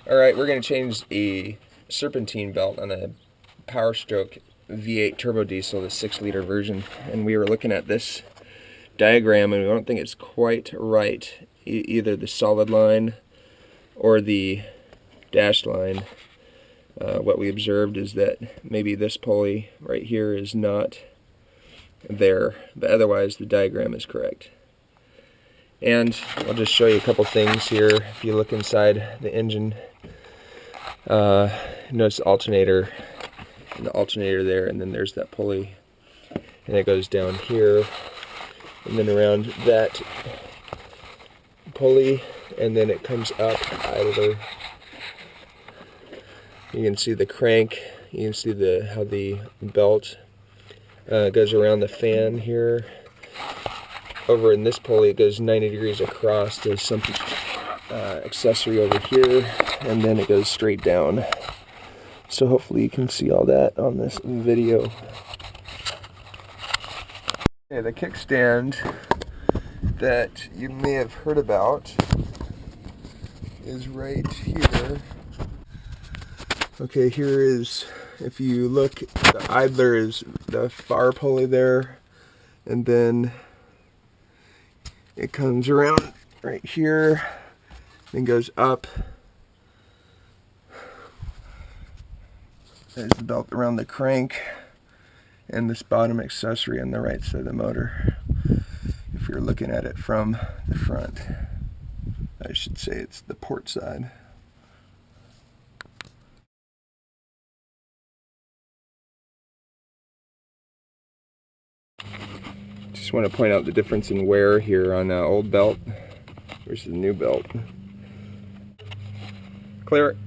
Alright, we're going to change a Serpentine belt on a Powerstroke V8 turbo diesel, the 6-liter version. And we were looking at this diagram and we don't think it's quite right. Either the solid line or the dashed line. What we observed is that maybe this pulley right here is not there, but otherwise the diagram is correct. And I'll just show you a couple things here. If you look inside the engine, notice the alternator and the alternator there, and then there's that pulley, and it goes down here and then around that pulley, and then it comes up idler. You can see the crank, you can see how the belt goes around the fan here. Over in this pulley, it goes 90 degrees across to some accessory over here, and then it goes straight down. So hopefully you can see all that on this video. Okay, the kickstand that you may have heard about is right here. Okay, here is, if you look, the idler is the far pulley there, and then it comes around right here and goes up. There's the belt around the crank and this bottom accessory on the right side of the motor. If you're looking at it from the front, I should say it's the port side. Just want to point out the difference in wear here on old belt versus the new belt. Clear it.